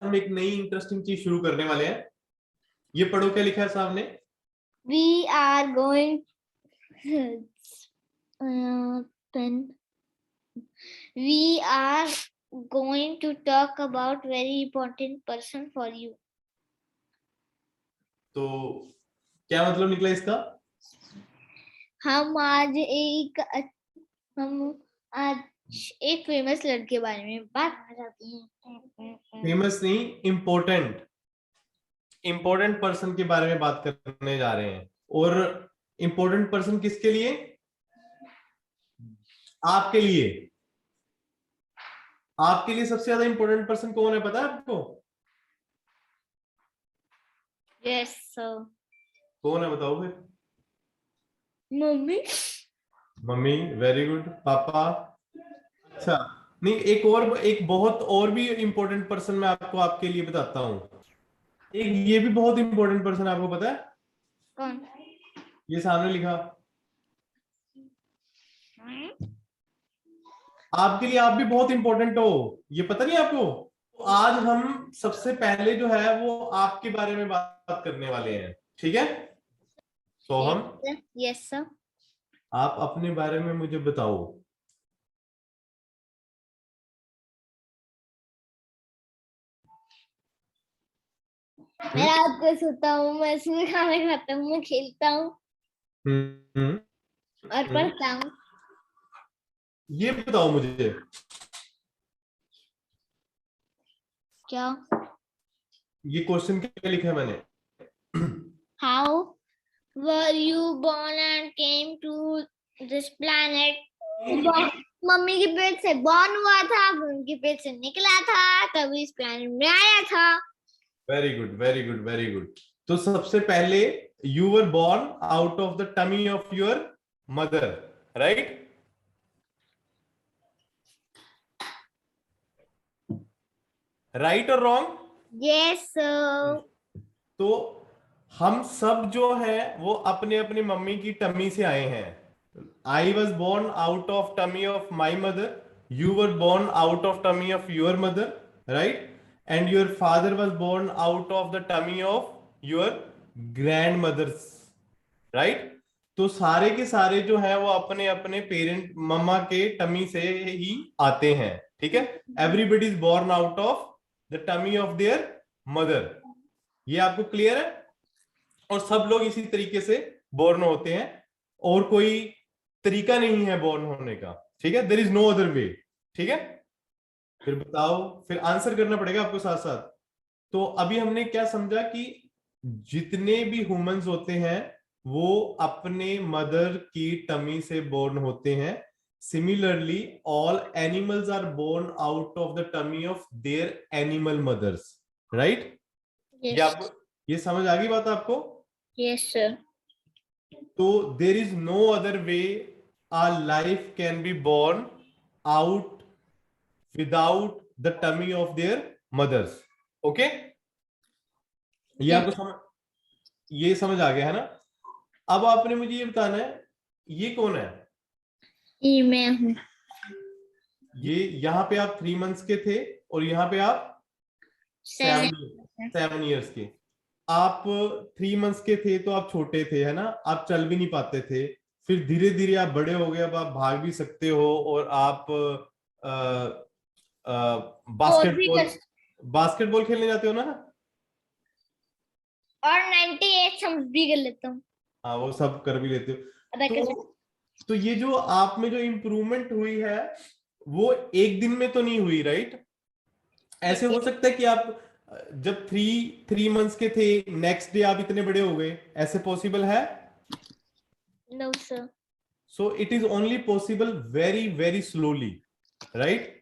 हम एक नई इंटरेस्टिंग चीज शुरू करने वाले हैं। ये पढ़ो, क्या लिखा है सामने? We are going we are going to talk about very important person for you. तो क्या मतलब निकला इसका? हम आज एक फेमस लड़के के बारे में बात करना चाहते हैं। फेमस नहीं, इम्पोर्टेंट पर्सन के बारे में बात करने जा रहे हैं। और इम्पोर्टेंट पर्सन किसके लिए? आपके लिए। आपके लिए सबसे ज्यादा इम्पोर्टेंट पर्सन कौन है, पता है आपको? Yes sir. कौन है बताओ फिर? मम्मी। Mummy, very good. पापा? अच्छा, नहीं, एक बहुत और भी इम्पोर्टेंट पर्सन मैं आपको आपके लिए बताता हूँ। एक ये भी बहुत इंपॉर्टेंट पर्सन है, आपको पता है? कौन? ये सामने लिखा आपके लिए। आप भी बहुत इंपॉर्टेंट हो, ये पता नहीं आपको? तो आज हम सबसे पहले जो है वो आपके बारे में बात करने वाले हैं, ठीक है? तो हम यस सर। आप अपने बारे में मुझे बताओ। मैं रात को सोता हूँ, मैं सुबह खाना खाता हूँ, मैं खेलता हूँ और पढ़ता हूँ। ये बताओ मुझे, क्या? ये क्वेश्चन क्या लिखा है मैंने? How were you born and came to this planet? Mummy के पेट से बॉर्न हुआ था, उनके पेट से निकला था, तभी इस प्लेनेट में आया था। Very good, very good, very good. तो सबसे पहले you were born out of the tummy of your mother, right? Right और रॉन्ग? यस। तो हम सब जो है वो अपने अपनी मम्मी की टमी से आए हैं। I was born out of tummy of my mother, you were born out of tummy of your mother, right? And your father was born out of the tummy of your grandmothers, right? तो सारे के सारे जो है वो अपने अपने parent मम्मा के टमी से ही आते हैं, ठीक है? Everybody is born out of the tummy of their mother. ये आपको क्लियर है? और सब लोग इसी तरीके से बोर्न होते हैं, और कोई तरीका नहीं है बोर्न होने का, ठीक है? There is no other way, ठीक है? फिर बताओ, फिर आंसर करना पड़ेगा आपको साथ साथ। तो अभी हमने क्या समझा कि जितने भी ह्यूमंस होते हैं वो अपने मदर की टमी से बोर्न होते हैं। Similarly all animals are born out of the tummy of their animal mothers, right? ये आपको ये समझ आ गई बात आपको? Yes sir. तो there is no other way our life can be born out without the tummy of their mothers, okay? ये आपको ये समझ आ गया है ना? अब आपने मुझे ये बताना है, ये कौन है? ये मैं हूँ। ये यहाँ पे आप 3 मंथ्स के थे और यहाँ पे आप 7 ईयर्स के। आप 3 मंथ्स के थे तो आप छोटे थे, है ना? आप चल भी नहीं पाते थे। फिर धीरे धीरे आप बड़े हो गए, अब आप भाग भी सकते हो, और आप बास्केटबॉल खेलने जाते हो ना? और 98 समझ भी कर लेता हूँ। हाँ, वो सब कर भी लेते हो। तो ये जो आप में जो इम्प्रूवमेंट हुई है वो एक दिन में तो नहीं हुई, राइट? ऐसे हो सकता है कि आप जब 3 मंथ्स के थे, नेक्स्ट डे आप इतने बड़े हो गए, ऐसे पॉसिबल है? No sir. So it is only possible very very slowly, right?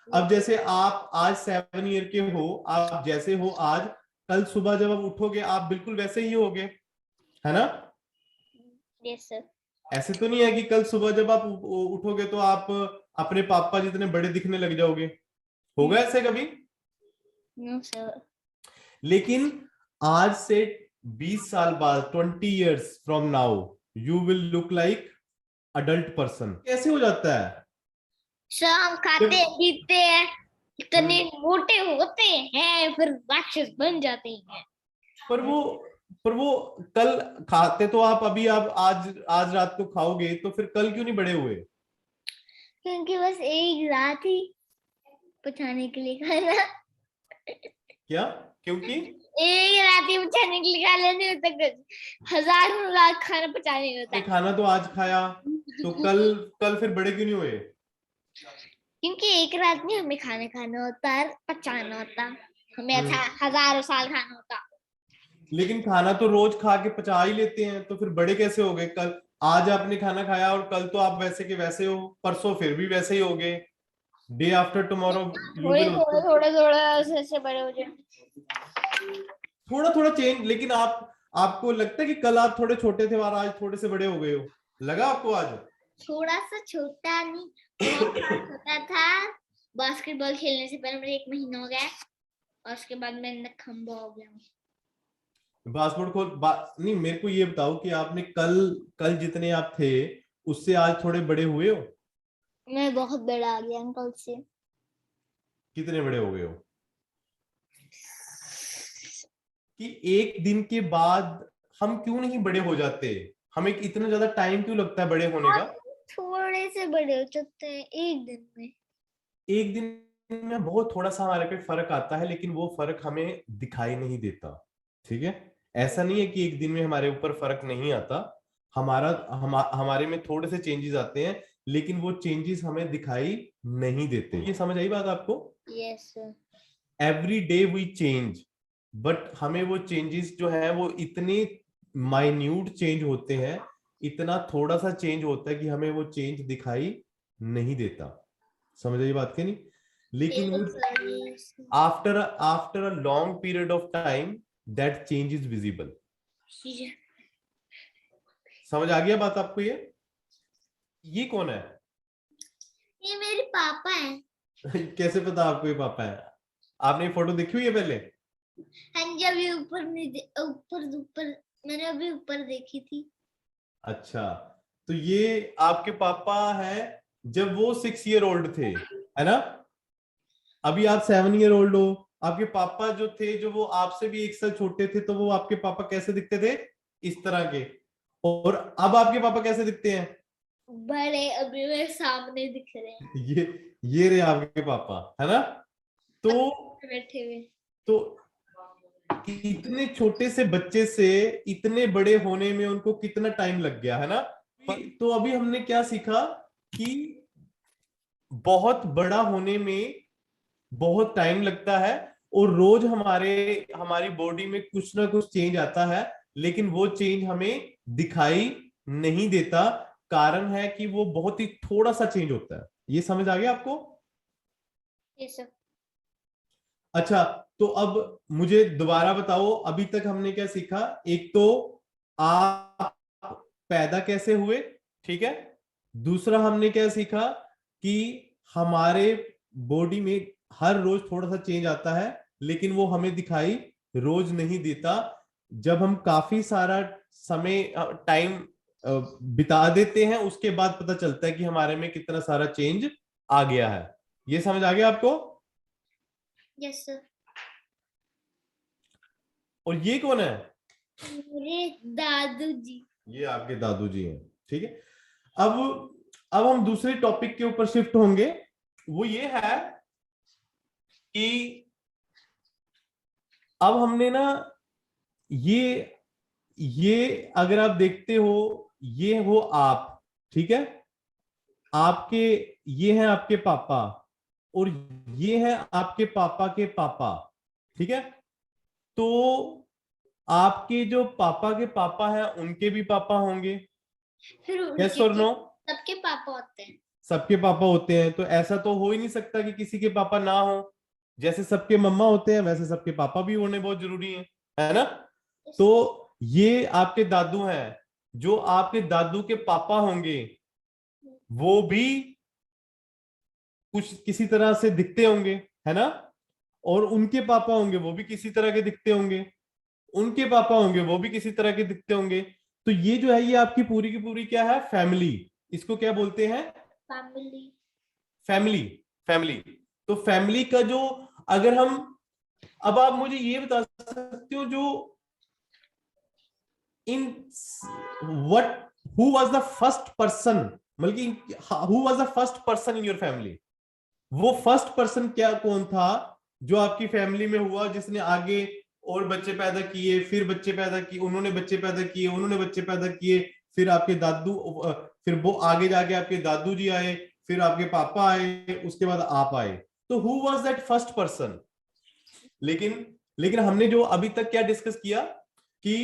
अब जैसे आप आज 7 ईयर के हो, आप जैसे हो आज, कल सुबह जब आप उठोगे आप बिल्कुल वैसे ही होगे, है ना? Yes sir. ऐसे तो नहीं है कि कल सुबह जब आप उठोगे तो आप अपने पापा जितने बड़े दिखने लग जाओगे। होगा ऐसे कभी? No sir. लेकिन आज से 20 साल बाद, 20 years from now, you will look like adult person. कैसे हो जाता है? सर हम खाते हैं, पीते हैं, इतने मोटे होते हैं फिर राक्षस बन जाते हैं। पर वो कल खाते तो आप अभी, आप आज रात को खाओगे तो फिर कल क्यों नहीं बड़े हुए? क्योंकि बस एक रात ही पचाने के लिए खाना। क्या? क्योंकि एक रात ही पचाने के लिए खा लेने होता, कुछ हजारों रात खाना पचाने होता आपने है। खाना तो आज खाया, तो कल फिर बड़े क्यों नहीं हुए? क्योंकि एक रात में हमें खाना खाना होता है, पचाना होता, हमें अच्छा हम्म। हजारों साल खाना होता। लेकिन खाना तो रोज खा के पचा ही लेते हैं, तो फिर बड़े कैसे हो गए? कल आज आपने खाना खाया और कल तो आप वैसे के वैसे हो, परसों फिर भी वैसे ही होगे, डे आफ्टर टुमारो यू थोड़े विल थोड़े ऑल्सो। थोड़े थोड़े ऐसे बड़े हो जाए। थोड़ा थोड़ा चेंज, लेकिन आपको लगता है कि कल आप थोड़े छोटे थे और आज थोड़े से बड़े हो गए हो? लगा आपको आज? थोड़ा सा छोटा नहीं, बहुत छोटा था। बास्केटबॉल खेलने से पहले मुझे 1 महीना हो गया और उसके बाद मैं इतना खंबा हो गया हूँ। नहीं, मेरे को ये बताओ कि आपने कल कल जितने आप थे उससे आज थोड़े बड़े हुए हो? मैं बहुत बड़ा आ गया अंकल से। कितने बड़े हो गए हो? कि एक दिन के बाद हम क्यों नहीं बड़े हो जाते? हमें इतना ज्यादा टाइम क्यों लगता है बड़े होने का? थोड़े से बड़े हो सकते हैं एक दिन में। एक दिन में बहुत थोड़ा सा हमारे पे फर्क आता है, लेकिन वो फर्क हमें दिखाई नहीं देता। ठीक है, ऐसा नहीं है कि एक दिन में हमारे ऊपर फर्क नहीं आता। हमारे में थोड़े से चेंजेस आते हैं, लेकिन वो चेंजेस हमें दिखाई नहीं देते। ये समझ आई बात आपको? Yes sir. Every day we change, but हमें वो चेंजेस जो है वो इतने माइन्यूट चेंज होते हैं, इतना थोड़ा सा चेंज होता है कि हमें वो चेंज दिखाई नहीं देता। समझ आई बात के नहीं? लेकिन वो after after a long period of time that change is visible. समझ आ गया बात आपको? ये कौन है? ये मेरे पापा हैं। कैसे पता आपको ये पापा है? आपने ये फोटो देखी हुई है पहले? हाँ जी, अभी ऊपर ऊपर ऊपर मैंने अभी ऊपर देखी थी। अच्छा, तो ये आपके पापा हैं जब वो 6 ईयर ओल्ड थे, है ना? अभी आप 7 ईयर ओल्ड हो। आपके पापा जो थे, जो वो आपसे भी 1 साल छोटे थे, तो वो आपके पापा कैसे दिखते थे? इस तरह के। और अब आपके पापा कैसे दिखते हैं? बड़े, अभी मेरे सामने दिख रहे हैं। ये रहे आपके पापा, है ना? तो बैठे हुए। तो इतने छोटे से बच्चे से इतने बड़े होने में उनको कितना टाइम लग गया, है ना? तो अभी हमने क्या सीखा कि बहुत बड़ा होने में बहुत टाइम लगता है, और रोज हमारी बॉडी में कुछ ना कुछ चेंज आता है, लेकिन वो चेंज हमें दिखाई नहीं देता। कारण है कि वो बहुत ही थोड़ा सा चेंज होता है। ये समझ आ गया आपको? ये सब अच्छा, तो अब मुझे दोबारा बताओ, अभी तक हमने क्या सीखा? एक तो आप पैदा कैसे हुए, ठीक है? दूसरा हमने क्या सीखा कि हमारे बॉडी में हर रोज थोड़ा सा चेंज आता है, लेकिन वो हमें दिखाई रोज नहीं देता। जब हम काफी सारा समय टाइम बिता देते हैं, उसके बाद पता चलता है कि हमारे में कितना सारा चेंज आ गया है। ये समझ आ गया आपको? Yes sir. और ये कौन है? मेरे दादू जी। ये आपके दादू जी हैं, ठीक है। अब हम दूसरे टॉपिक के ऊपर शिफ्ट होंगे। वो ये है कि अब हमने ना ये अगर आप देखते हो, ये हो आप, ठीक है? आपके ये हैं आपके पापा, और ये है आपके पापा के पापा, ठीक है? तो आपके जो पापा के पापा हैं उनके भी पापा होंगे। फिर यस उनके और नो? सबके पापा होते हैं। सबके पापा होते हैं, तो ऐसा तो हो ही नहीं सकता कि किसी के पापा ना हो। जैसे सबके मम्मा होते हैं, वैसे सबके पापा भी होने बहुत जरूरी है ना? तो ये आपके दादू हैं। जो आपके दादू के पापा होंगे वो भी कुछ किसी तरह से दिखते होंगे, है ना? और उनके पापा होंगे वो भी किसी तरह के दिखते होंगे, उनके पापा होंगे वो भी किसी तरह के दिखते होंगे। तो ये जो है, ये आपकी पूरी की पूरी क्या है? फैमिली। इसको क्या बोलते हैं? फैमिली। फैमिली। फैमिली। तो फैमिली का जो, अगर हम, अब आप मुझे ये बता सकते हो जो in what, who was the first person, बल्कि who was the first person in your family, वो फर्स्ट पर्सन क्या कौन था जो आपकी फैमिली में हुआ, जिसने आगे और बच्चे पैदा किए, फिर बच्चे पैदा किए, उन्होंने बच्चे पैदा किए, उन्होंने बच्चे पैदा किए, फिर आपके दादू, फिर वो आगे जाके आपके दादू जी आए, फिर आपके पापा आए, उसके बाद आप आए। तो who was that first person? लेकिन लेकिन हमने जो अभी तक क्या डिस्कस किया कि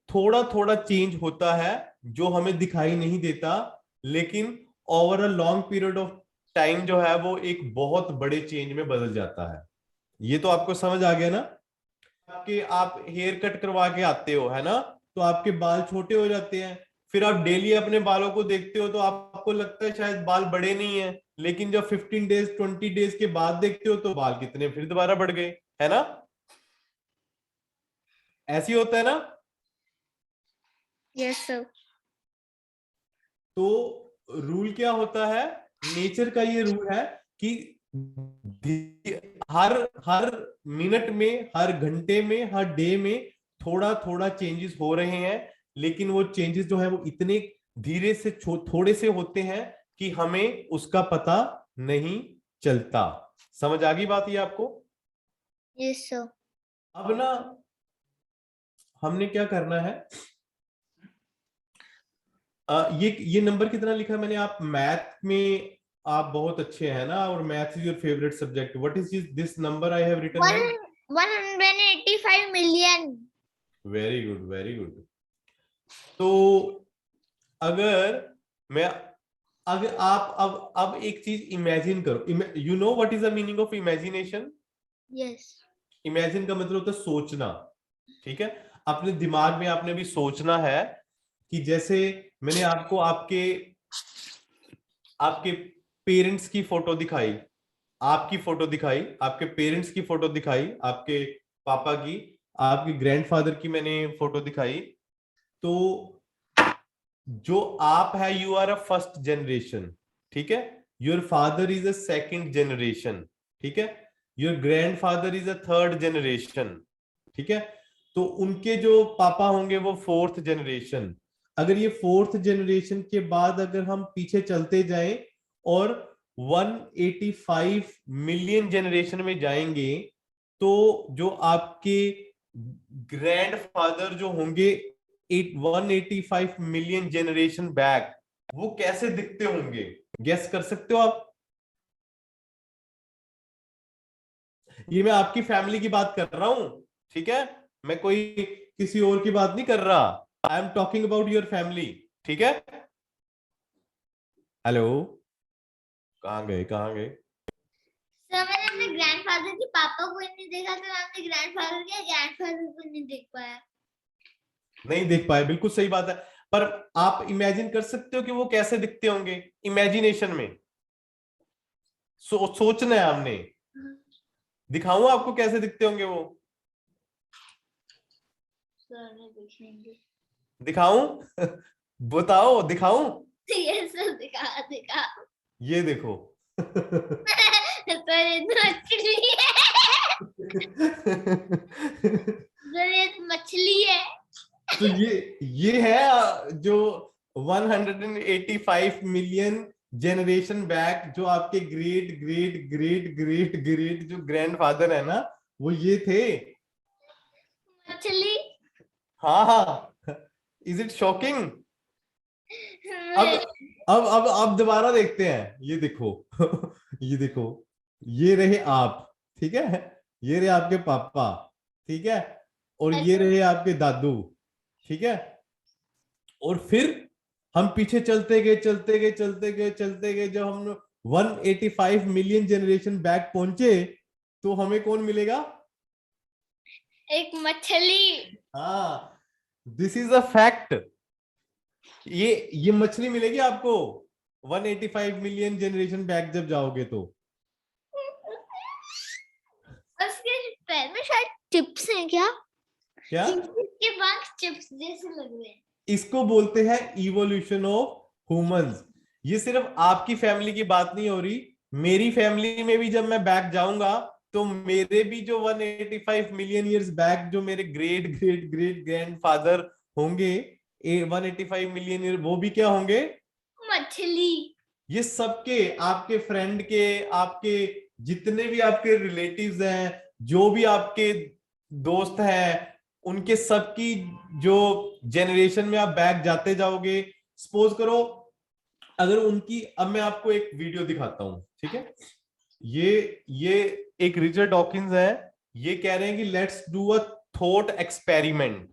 थोड़ा थोड़ा चेंज होता है जो हमें दिखाई नहीं देता, लेकिन over a long period of time जो है वो एक बहुत बड़े चेंज में बदल जाता है। ये तो आपको समझ आ गया ना? आपके, आप हेयर कट करवा के आते हो, है ना, तो आपके बाल छोटे हो जाते हैं, फिर आप डेली अपने बालों को देखते हो तो आपको लगता है शायद बाल बड़े नहीं है, लेकिन जब 15 डेज 20 डेज के बाद देखते हो तो बाल कितने फिर दोबारा बढ़ गए, है ना? ऐसी होता है ना? Yes sir. तो रूल क्या होता है, नेचर का ये रूल है कि हर हर मिनट में, हर घंटे में, हर डे में थोड़ा थोड़ा चेंजेस हो रहे हैं, लेकिन वो चेंजेस जो है वो इतने धीरे से थोड़े से होते हैं कि हमें उसका पता नहीं चलता। समझ आ गई बात ये आपको? Yes sir. अब ना हमने क्या करना है, ये नंबर कितना लिखा मैंने? आप मैथ में आप बहुत अच्छे हैं ना, और math is your favourite subject. What is this number I have written here? 185 million। Very good, very good. तो अगर मैं, अगर आप अब एक चीज इमेजिन करो, you know what is the meaning of imagination? Yes. Imagine का मतलब होता है सोचना, ठीक है? अपने दिमाग में आपने भी सोचना है कि जैसे मैंने आपको आपके आपके पेरेंट्स की फोटो दिखाई, आपकी फोटो दिखाई, आपके पेरेंट्स की फोटो दिखाई, आपके पापा की, आपके ग्रैंडफादर की मैंने फोटो दिखाई, तो जो आप है, you are a first generation, ठीक है? Your father is a second generation, ठीक है? Your grandfather is a third generation, ठीक है? तो उनके जो पापा होंगे वो फोर्थ जनरेशन। अगर ये फोर्थ जनरेशन के बाद अगर हम पीछे चलते जाएं और 185 मिलियन जनरेशन में जाएंगे, तो जो आपके ग्रैंडफादर जो होंगे 185 मिलियन जनरेशन बैक, वो कैसे दिखते होंगे? गेस कर सकते हो आप? ये मैं आपकी फैमिली की बात कर रहा हूं, ठीक है? मैं कोई किसी और की बात नहीं कर रहा। I am talking about your family, ठीक है? हेलो, कहाँ गए, कहाँ गए? सर मैंने अपने ग्रैंडफादर के पापा को नहीं देखा, तो मैं अपने ग्रैंडफादर के ग्रैंडफादर को नहीं देख पाया। नहीं देख पाए, बिल्कुल सही बात है। पर आप इमेजिन कर सकते हो कि वो कैसे दिखते होंगे? इमेजिनेशन में सोचना है हमने। दिखाऊं आपको कैसे दिखते होंगे वो? सर ने देखेंगे। दिखाऊं? बताओ, दिखाऊं? यस सर, दिखा दिखा। ये देखो। सर ये तो मछली है। सर ये तो मछली है। तो ये है जो 185 मिलियन जनरेशन बैक, जो आपके great great great great great जो ग्रैंडफादर है ना, वो ये थे। मछली। हाँ हाँ, इज इट शॉकिंग? अब अब दोबारा देखते हैं, ये देखो। ये देखो, ये रहे आप, ठीक है? ये रहे आपके पापा, ठीक है? और ये रहे आपके दादू, ठीक है? और फिर हम पीछे चलते गए चलते गए चलते गए चलते गए, जब हम 185 मिलियन जनरेशन बैक पहुंचे, तो हमें कौन मिलेगा? एक मछली। हाँ, दिस इज अ फैक्ट। ये मछली मिलेगी आपको 185 मिलियन जनरेशन बैक जब जाओगे तो। उसके पैर में शायद टिप्स हैं क्या? क्या? इसके बाद चिप्स जैसे लग रहे हैं। इसको बोलते हैं इवोल्यूशन ऑफ ह्यूमंस। ये सिर्फ आपकी फैमिली की बात नहीं हो रही, मेरी फैमिली में भी जब मैं बैक जाऊंगा तो मेरे भी जो 185 मिलियन ईयर्स बैक जो मेरे ग्रेट ग्रेट ग्रेट ग्रैंडफादर होंगे, 185 मिलियन ईयर, वो भी क्या होंगे? मछली। ये सबके, आपके फ्रेंड के, आपके जितने भी आपके रिलेटिव्स हैं, जो भी आपके दोस्त हैं, उनके सबकी जो जनरेशन में आप बैक जाते जाओगे, सपोज करो अगर उनकी, अब मैं आपको एक वीडियो दिखाता हूं, ठीक है? ये एक रिचर्ड डॉकिंस है, ये कह रहे हैं कि let's do a thought experiment,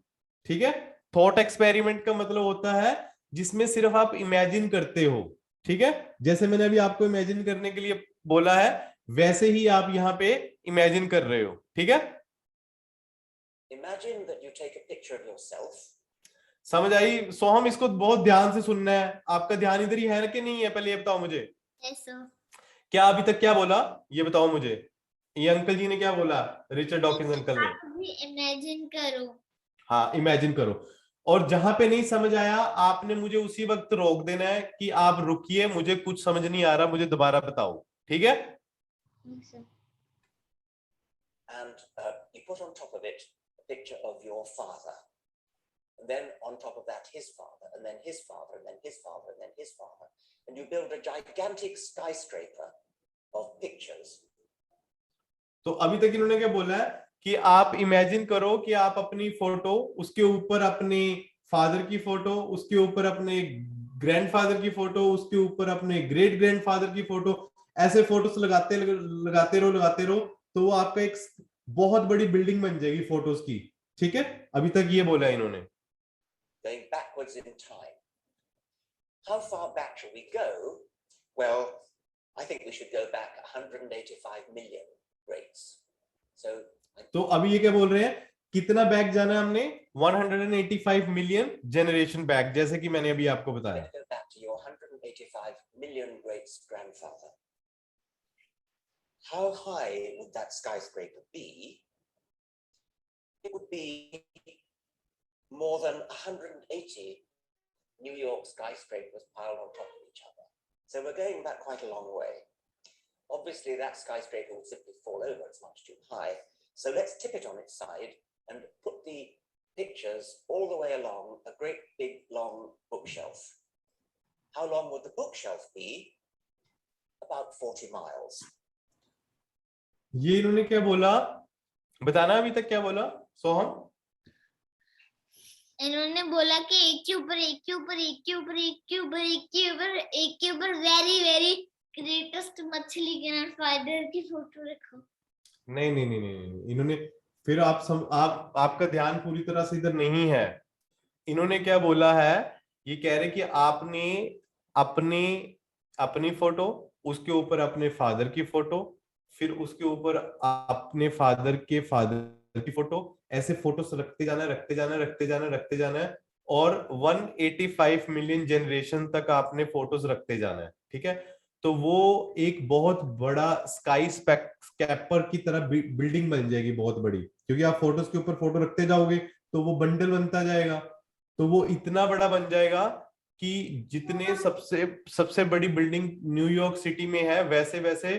ठीक है? थॉट एक्सपेरिमेंट का मतलब होता है जिसमें सिर्फ आप इमेजिन करते हो, ठीक है? जैसे मैंने अभी आपको इमेजिन करने के लिए बोला है, वैसे ही आप यहाँ पे इमेजिन कर रहे हो, ठीक है? Imagine that you take a picture of yourself. समझ आई? सोहम, इसको बहुत ध्यान से सुनना है। आपका ध्यान इधर ही है कि नहीं है, पहले ये बताओ मुझे। क्या अभी तक क्या बोला, ये बताओ मुझे। ये अंकल जी ने क्या बोला, रिचर्ड डॉकिंस अंकल ने? आप भी इमेजिन करो। हाँ, इमेजिन करो। और जहां पे नहीं समझ आया, आपने मुझे उसी वक्त रोक देना है कि आप रुकिए, मुझे कुछ समझ नहीं आ रहा, मुझे दोबारा बताओ, ठीक है? And you put on top of it a picture of your father. And then on top of that, his father, and then his father, and then his father, and then his father. And you build a gigantic skyscraper of pictures. तो अभी तक इन्होंने क्या बोला है कि आप imagine करो कि आप अपनी फोटो, उसके ऊपर अपने फादर की फोटो, उसके ऊपर अपने ग्रैंडफादर की फोटो, उसके ऊपर अपने ग्रेट ग्रैंडफादर की फोटो, ऐसे फोटोस लगाते रहो, तो वो आपका एक बहुत बड़ी बिल्डिंग बन जाएगी फोटोज की, ठीक है? अभी तक ये बोला है इन्होंने। Going backwards in time. How far back shall we go? Well, I think we should go back 185 million greats. तो अभी ये क्या बोल रहे हैं, कितना बैक जाना है हमने? 185 मिलियन जनरेशन बैक, जैसे कि मैंने अभी आपको बताया। Go back to your 185 million greats grandfather. How high would that skyscraper be? It would be more than 180 New York skyscrapers piled on top of each other. So we're going back quite a long way. Obviously, that skyscraper would simply fall over. It's much too high. So let's tip it on its side and put the pictures all the way along a great big long bookshelf. How long would the bookshelf be? About 40 miles. ये इन्होंने क्या बोला, बताना अभी तक क्या बोला सोहम? इन्होंने बोला कि एक के ऊपर एक के ऊपर एक के ऊपर एक के ऊपर एक के ऊपर एक के ऊपर वेरी वेरी ग्रेटेस्ट मछली ग्रैंडफादर की फोटो रखो। नहीं नहीं नहीं नहीं, इन्होंने फिर आपका ध्यान पूरी तरह से इधर नहीं है। इन्होंने क्या बोला है, ये कह रहे कि आपने अपनी अपनी फोटो, उसके ऊपर अपने फादर की फोटो, फिर उसके ऊपर अपने फादर के फादर की फोटो, ऐसे फोटोस रखते जाना रखते जाना रखते जाना रखते जाना है, और 185 मिलियन जनरेशन तक आपने फोटोज रखते जाना है, ठीक है? तो वो एक बहुत बड़ा स्काई स्कैपर की तरह बिल्डिंग बन जाएगी, बहुत बड़ी, क्योंकि आप फोटोज के ऊपर फोटो रखते जाओगे तो वो बंडल बनता जाएगा, तो वो इतना बड़ा बन जाएगा कि जितने सबसे बड़ी बिल्डिंग न्यूयॉर्क सिटी में है, वैसे वैसे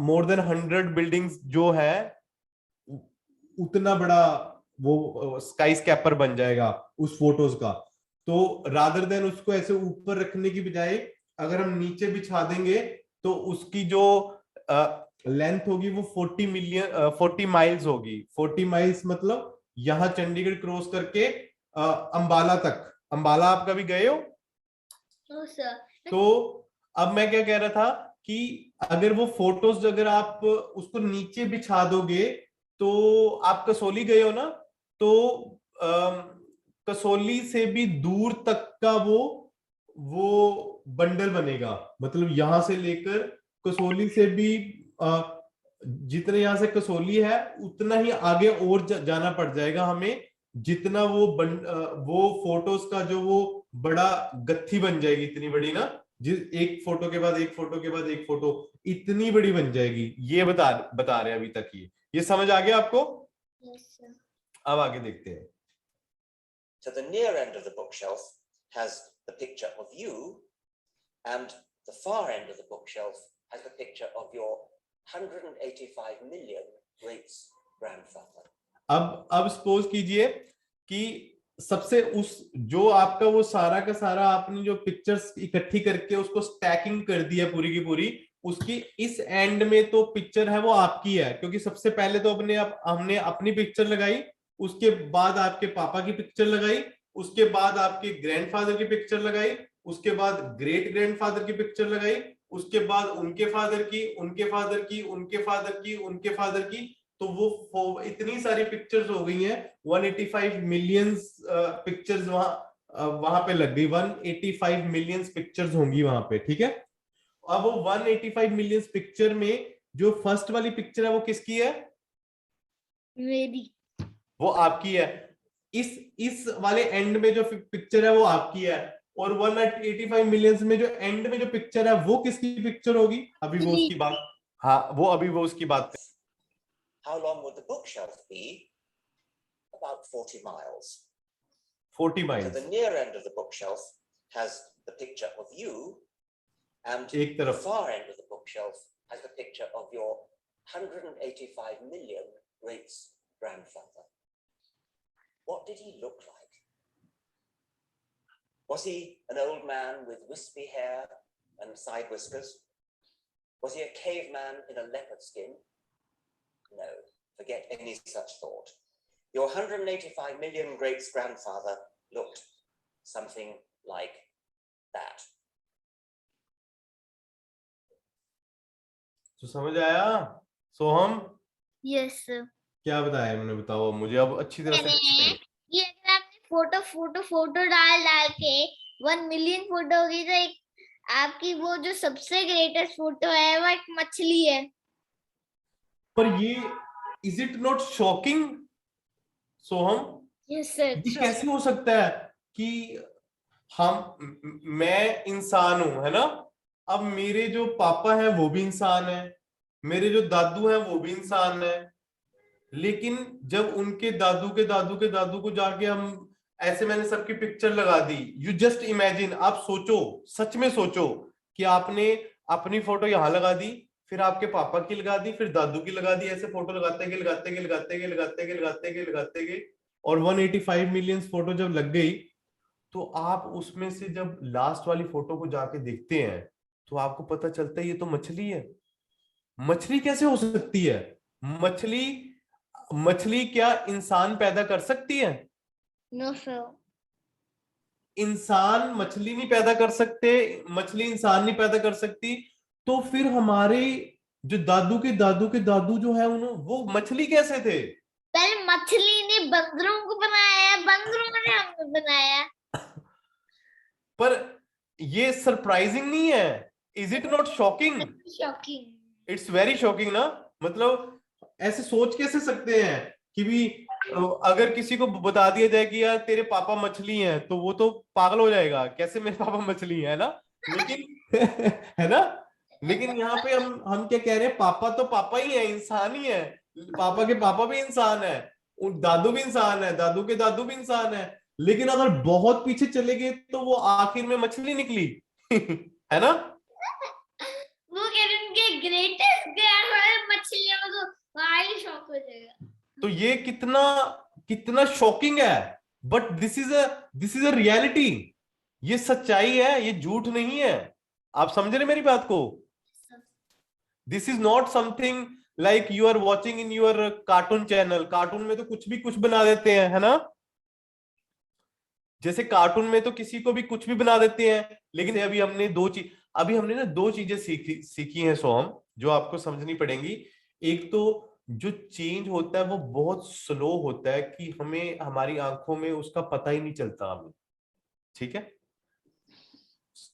मोर देन 100 बिल्डिंग्स जो है, उतना बड़ा वो स्काई स्कैपर बन जाएगा उस फोटोज का। तो रादर देन उसको ऐसे ऊपर रखने की बजाय अगर हम नीचे बिछा देंगे तो उसकी जो लेंथ होगी वो 40 माइल्स होगी। 40 माइल्स मतलब यहाँ चंडीगढ़ क्रॉस करके अंबाला तक। अंबाला आप कभी गए हो? तो अब मैं क्या कह रहा था कि अगर वो फोटोज अगर आप उसको नीचे बिछा दोगे, तो आप कसौली गए हो ना, तो कसौली से भी दूर तक का वो बंडल बनेगा, मतलब यहां से लेकर कसौली से भी जितने यहां से कसौली है उतना ही आगे और जाना पड़ जाएगा हमें, जितना वो फोटोज का जो वो बड़ा गत्थी बन जाएगी, इतनी बड़ी ना, एक फोटो के बाद एक फोटो के बाद एक फोटो, इतनी बड़ी बन जाएगी। ये बता रहे हैं अभी तक। ये समझ आ गया आपको? Yes, sir. अब आगे देखते हैं। So the near end of the bookshelf has the picture of you, and the far end of the bookshelf has the picture of your 185 million great-grandfather. अब सपोज कीजिए कि सबसे उस जो आपका वो सारा का सारा आपने जो पिक्चर्स इकट्ठी करके उसको स्टैकिंग कर दिया पूरी की पूरी, उसकी इस एंड में तो पिक्चर है वो आपकी है, क्योंकि सबसे पहले तो हमने अपनी पिक्चर लगाई, उसके बाद आपके पापा की पिक्चर लगाई, उसके बाद आपके ग्रैंडफादर की पिक्चर लगाई, उसके बाद ग्रेट ग्रैंडफादर की पिक्चर लगाई, उसके बाद उनके फादर की, उनके फादर की, उनके फादर की, उनके फादर की, तो वो इतनी सारी पिक्चर्स हो गई हैं, 185 मिलियंस पिक्चर्स वहां पे लग गई, 185 मिलियंस पिक्चर्स होंगी वहां पे, ठीक है। अब वो 185 मिलियंस पिक्चर में जो फर्स्ट वाली पिक्चर है वो किसकी है? मेरी। वो आपकी है। इस वाले एंड में जो पिक्चर है वो आपकी है, और 185 मिलियंस में जो एंड में जो पिक्चर है वो किसकी पिक्चर होगी? अभी वो उसकी बात, हाँ वो अभी वो उसकी बात। How long would the bookshelf be? About 40 miles. 40 miles. So the near end of the bookshelf has the picture of you, and एक the तरफ far end of the bookshelf has the picture of your 185 million great-grandfather. What did he look like? Was he an old man with wispy hair and side whiskers? Was he a caveman in a leopard skin? No, forget any such thought. Your 185 million great-grandfather looked something like that. तो समझ आया सोहम? Yes sir. क्या बताया मैंने, बताओ मुझे अब अच्छी तरह से। ये अगर आपने फोटो फोटो फोटो डाल के 1 मिलियन फोटो होगी, तो एक आपकी वो जो सबसे ग्रेटेस्ट फोटो है वो एक मछली है। पर ये is it not shocking Soham? Yes sir. ये कैसे हो सकता है कि मैं इंसान हूं, है ना, अब मेरे जो पापा हैं वो भी इंसान है, मेरे जो दादू हैं वो भी इंसान है, लेकिन जब उनके दादू के दादू के दादू को जाके हम ऐसे मैंने सबकी पिक्चर लगा दी। यू जस्ट इमेजिन, आप सोचो, सच में सोचो कि आपने अपनी फोटो यहां लगा दी, फिर आपके पापा की लगा दी, फिर दादू की लगा दी, ऐसे फोटो लगाते गए लगाते गए लगाते गए लगाते गए लगाते गए लगाते गए, और 185 मिलियन फोटो जब लग गई, तो आप उसमें से जब लास्ट वाली फोटो को जाके देखते हैं तो आपको पता चलता है ये तो मछली है। मछली कैसे हो सकती है? मछली क्या इंसान पैदा कर सकती है? No sir. इंसान मछली नहीं पैदा कर सकते, मछली इंसान नहीं पैदा कर सकती, तो फिर हमारे जो दादू के दादू के दादू जो है वो मछली कैसे थे? पहले मछली ने बंदरों को बनाया, बंदरों ने हमें बनाया। पर ये सरप्राइजिंग नहीं है? Is it not shocking? Shocking. It's very shocking ना। मतलब ऐसे सोच कैसे सकते हैं कि भी अगर किसी को बता दिया जाए कि यार तेरे पापा मछली हैं, तो वो तो पागल हो जाएगा, कैसे मेरे पापा मछली है ना। लेकिन है ना, लेकिन यहाँ पे हम क्या कह रहे हैं, पापा तो पापा ही है, इंसान ही है, पापा के पापा भी इंसान है, दादू भी इंसान है, दादू के दादू भी इंसान है, लेकिन अगर बहुत पीछे चले गए तो वो आखिर में मछली निकली है ना। वो कह रहे उनके ग्रेटेस्ट ग्रैंडफादर मछली है, तो भाई शॉक हो जाएगा। तो ये कितना कितना शॉकिंग है, but this is a reality. ये सच्चाई है, ये झूठ नहीं है। आप समझ रहे मेरी बात को? This is not something like you are watching in your cartoon channel. Cartoon में तो कुछ भी कुछ बना देते हैं, है ना, जैसे कार्टून में तो किसी को भी कुछ भी बना देते हैं। लेकिन अभी हमने दो चीजें सीखी हैं सोहम, जो आपको समझनी पड़ेंगी। एक तो जो चेंज होता है वो बहुत स्लो होता है कि हमें हमारी आंखों में उसका पता ही नहीं चलता हमें, ठीक है।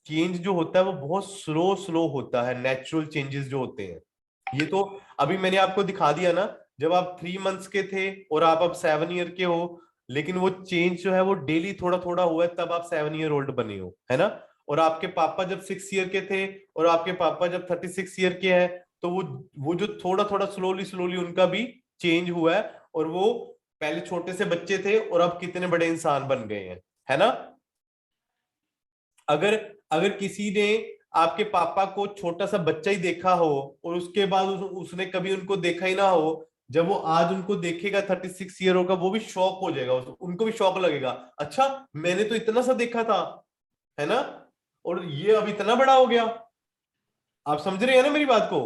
चेंज जो होता है वो बहुत स्लो होता है, नेचुरल चेंजेस जो होते हैं। ये तो अभी मैंने आपको दिखा दिया ना, जब आप 3 मंथ्स के थे और आप अब 7 ईयर के हो, लेकिन वो चेंज जो है वो डेली थोड़ा थोड़ा हुआ है, तब आप 7 ईयर ओल्ड बने हो, है ना। और आपके पापा जब 6 ईयर के थे और आपके पापा जब 36 ईयर के हैं, तो वो जो थोड़ा थोड़ा स्लोली उनका भी चेंज हुआ है, और वो पहले छोटे से बच्चे थे और अब कितने बड़े इंसान बन गए हैं, है ना। अगर किसी ने आपके पापा को छोटा सा बच्चा ही देखा हो और उसके बाद उसने कभी उनको देखा ही ना हो, जब वो आज उनको देखेगा 36 ईयर का, वो भी शॉक हो जाएगा, उनको भी शॉक लगेगा, अच्छा मैंने तो इतना सा देखा था, है ना, और ये अब इतना बड़ा हो गया। आप समझ रहे हैं ना मेरी बात को?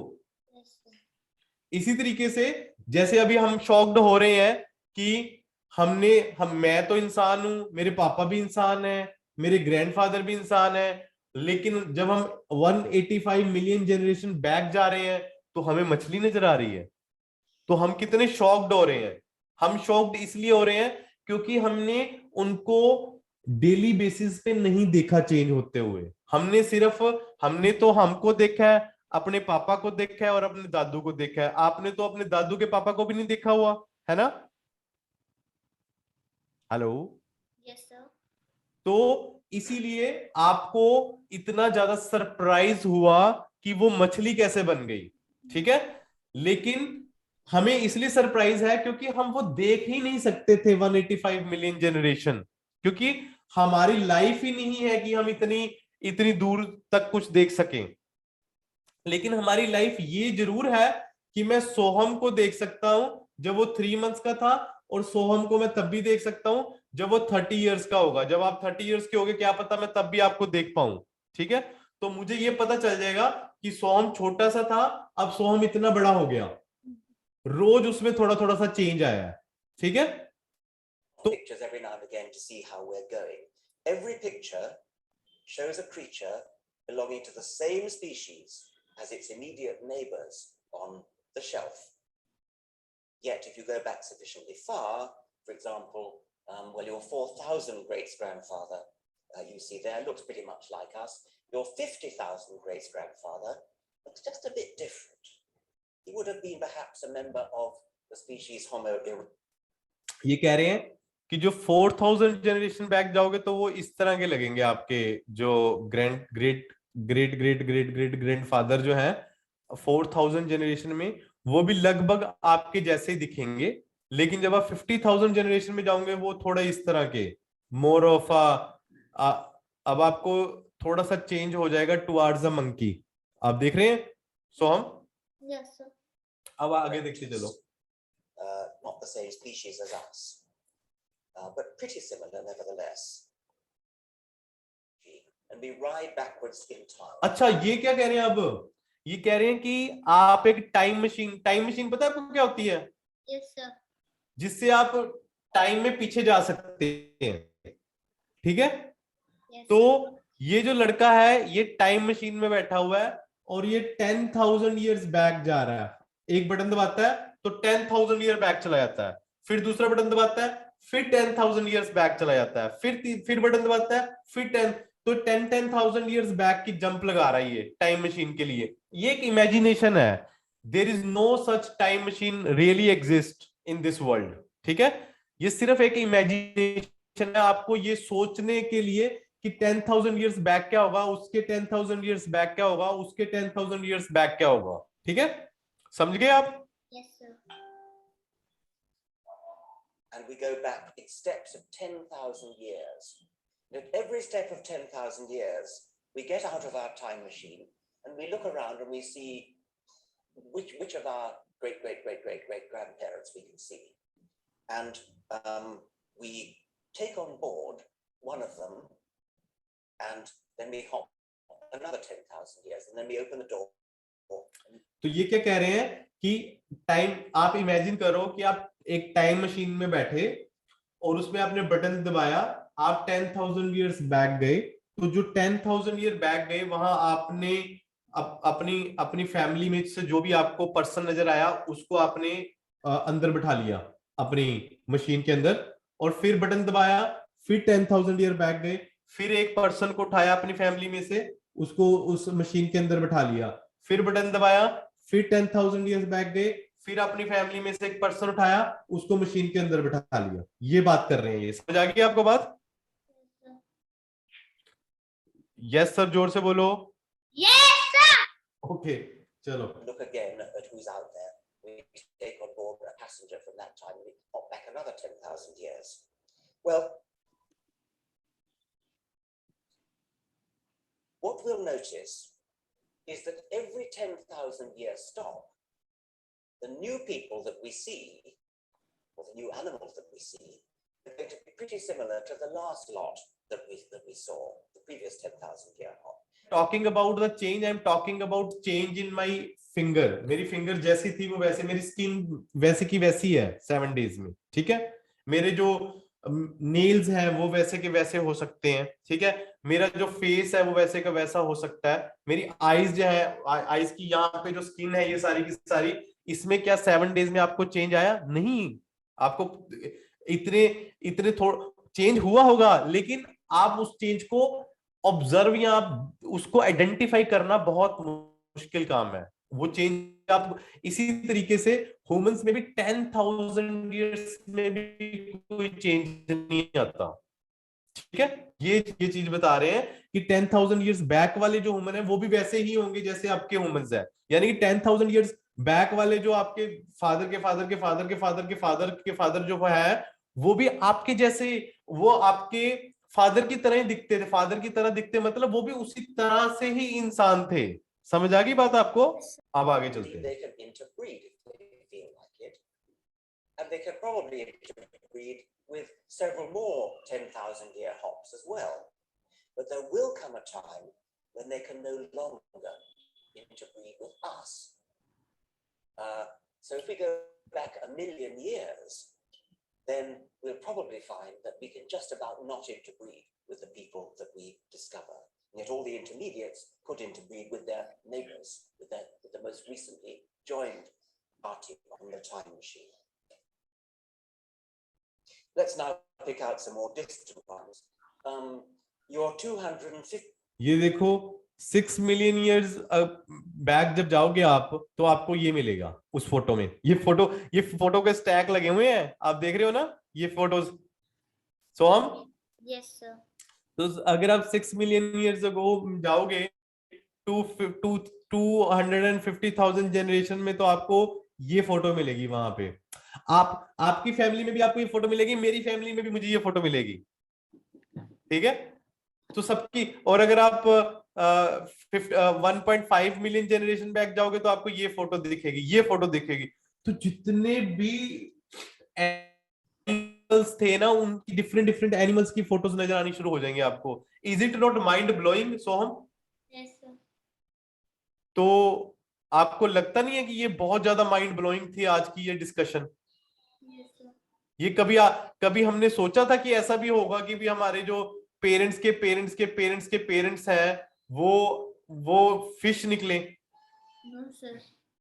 इसी तरीके से जैसे अभी हम शॉक्ड हो रहे हैं कि मैं तो इंसान हूं, मेरे पापा भी इंसान है, मेरे ग्रैंडफादर भी इंसान है, लेकिन जब हम 185 मिलियन जनरेशन बैक जा रहे हैं तो हमें मछली नजर आ रही है, तो हम कितने शॉक्ड हो रहे हैं। हम शॉक्ड इसलिए हो रहे हैं क्योंकि हमने उनको डेली बेसिस पे नहीं देखा चेंज होते हुए। हमने तो हमको देखा है, अपने पापा को देखा है और अपने दादू को देखा है। आपने तो अपने दादू के पापा को भी नहीं देखा हुआ, है ना? हेलो। Yes sir. तो इसीलिए आपको इतना ज्यादा सरप्राइज हुआ कि वो मछली कैसे बन गई, ठीक है। लेकिन हमें इसलिए सरप्राइज है क्योंकि हम वो देख ही नहीं सकते थे 185 मिलियन जनरेशन, क्योंकि हमारी लाइफ ही नहीं है कि हम इतनी इतनी दूर तक कुछ देख सकें। लेकिन हमारी लाइफ ये जरूर है कि मैं सोहम को देख सकता हूं जब वो 3 मंथ्स का था, और सोहम को मैं तब भी देख सकता हूं जब वो 30 ईयर्स का होगा। जब आप 30 ईयर्स के होगे, क्या पता मैं तब भी आपको देख पाऊं, ठीक है। तो मुझे ये पता चल जाएगा कि सोहम छोटा सा था, अब सोहम इतना बड़ा हो गया, रोज उसमें थोड़ा थोड़ा सा चेंज आया है, ठीक है। Pictures every now and again to see how we're going. Every picture shows a creature belonging to the same species as its immediate neighbors on the shelf. Yet, if you go back sufficiently far, for example, your 4,000 great-grandfather you see there looks pretty much like us. Your 50,000 great-grandfather looks just a bit different. He would have been perhaps a member of the species Homo erectus. ये कह रहे हैं कि जो 4000 generation back जाओगे तो वो इस तरह के लगेंगे, आपके जो grand great great great great great grandfather जो है 4000 जनरेशन में, वो भी लगभग आपके जैसे ही दिखेंगे। लेकिन जब आप 50,000 जनरेशन में जाओगे वो थोड़ा इस तरह के, मोर ऑफ अब आपको थोड़ा सा चेंज हो जाएगा टुवर्ड्स अ मंकी। आप देख रहे हैं सोहम? Yes sir. अब आगे देखते चलो। Not the same species as us, but pretty similar nevertheless. And we ride backwards in time. अच्छा, ये क्या कह रहे हैं अब? ये कह रहे हैं कि आप एक टाइम मशीन पता है आपको क्या होती है? Yes sir. जिससे आप टाइम में पीछे जा सकते हैं, ठीक है। तो ये जो लड़का है ये टाइम मशीन में बैठा हुआ है और ये 10,000 ईयर्स बैक जा रहा है। एक बटन दबाता है तो 10,000 ईयर बैक चला जाता है, फिर दूसरा बटन दबाता है फिर 10,000 ईयर्स बैक चला जाता है, फिर बटन दबाता है फिर 10, तो 10,000 ईयर्स बैक की जंप लगा रहा है ये टाइम मशीन के लिए। ये एक इमेजिनेशन है, there is no such time machine really exist in this world, ठीक है। ये सिर्फ एक इमेजिनेशन है आपको ये सोचने के लिए कि 10,000 ईयर्स बैक क्या होगा, उसके 10,000 ईयर्स बैक क्या होगा, उसके 10,000 ईयर्स बैक क्या होगा, ठीक है। समझ गए आप? Yes sir. And we go back in steps of 10,000 years. And at every step of 10,000 years, we get out of our time machine and we look around and we see which of our great grandparents we can see. And we take on board one of them, and then we hop another 10,000 years, and then we open the door. तो ये क्या कह रहे हैं कि time, आप imagine करो कि आप एक टाइम मशीन में बैठे और उसमें आपने बटन दबाया, आप 10,000 ईयर्स बैक गए, तो जो 10,000 ईयर बैक गए वहां आपने अपनी अपनी फैमिली में से जो भी आपको पर्सन नजर आया उसको आपने अंदर बिठा लिया अपनी मशीन के अंदर, और फिर बटन दबाया, फिर 10,000 ईयर बैक गए, फिर एक पर्सन को उठाया अपनी फैमिली में से, उसको उस मशीन के अंदर बिठा लिया, फिर बटन दबाया, फिर 10,000 ईयर्स बैक गए, फिर अपनी फैमिली में से एक पर्सन उठाया, उसको मशीन के अंदर बिठा लिया। ये बात कर रहे हैं, ये समझ आ गई आपको बात? यस सर, जोर से बोलो। Yes sir. ओके, चलो। Look again at who's out there. We take on board a passenger from that time and we hop back another 10,000 years. Well, what we'll notice is that every 10,000 year stop, the new people that we see, or the new animals that we see, are going to be pretty similar to the last lot that we saw, the previous 10,000 year hop. Talking about the change, I'm talking about change in my finger. मेरी finger जैसी थी वो वैसे, मेरी skin वैसे की वैसी है 7 days में, ठीक है। मेरे जो नेल्स हैं वो वैसे के वैसे हो सकते हैं, ठीक है। मेरा जो फेस है वो वैसे का वैसा हो सकता है। मेरी आईज जो है, आईज की यहाँ पे जो स्किन है, ये सारी की सारी, इसमें क्या 7 days में आपको चेंज आया? नहीं। आपको इतने इतने थोड़ा चेंज हुआ होगा, लेकिन आप उस चेंज को ऑब्जर्व या उसको आइडेंटिफाई करना बहुत मुश्किल काम है। वो चेंज आप इसी तरीके से ह्यूमंस में भी 10,000 years में भी कोई चेंज नहीं आता, ठीक है। ये चीज बता रहे हैं कि 10,000 years बैक वाले जो ह्यूमन है वो भी वैसे ही होंगे जैसे आपके ह्यूमंस है। यानी कि 10,000 years बैक वाले जो आपके फादर के फादर के फादर के फादर के फादर के फादर जो है, वो भी आपके जैसे, वो आपके फादर की तरह ही दिखते थे। फादर की तरह दिखते मतलब वो भी उसी तरह से ही इंसान थे। समझ आ गई बात आपको? अब आगे चलते हैं। They can interbreed if they feel like it, and they can probably interbreed with several more 10,000 year hops as well. But there will come a time when they can no longer interbreed with us. So if we go back 1,000,000 years, then we'll probably find that we can just about not interbreed with the people that we discover. And yet all the intermediates could interbreed with their neighbors, with the most recently joined party on the time machine. Let's now pick out some more distant ones. Your 250. ये देखो 6 million years back जब जाओगे आप, तो आपको ये मिलेगा उस फोटो में। ये फोटो के स्टैक लगे हुए हैं, आप देख रहे हो ना ये फोटोज। सो हम Yes, sir. तो अगर आप 6 million years ago जाओगे 250,000 जनरेशन में, तो आपको ये फोटो मिलेगी वहां पे। आपकी फैमिली में भी आपको ये फोटो मिलेगी, मेरी फैमिली में भी मुझे ये फोटो मिलेगी, ठीक है। तो सबकी, और अगर आप 1.5 मिलियन जनरेशन बैक जाओगे तो आपको ये फोटो दिखेगी, ये फोटो दिखेगी। तो जितने भी एनिमल्स थे ना, उनकी डिफरेंट डिफरेंट एनिमल्स की फोटोज नजर आनी शुरू हो जाएंगे आपको। Is it not mind blowing Soham? Yes, sir. तो आपको लगता नहीं है कि ये बहुत ज्यादा माइंड ब्लोइंग थी आज की ये डिस्कशन? Yes, sir. ये कभी हमने सोचा था कि ऐसा भी होगा कि भी हमारे जो पेरेंट्स के पेरेंट्स के पेरेंट्स के पेरेंट्स हैं वो फिश निकले? No, sir.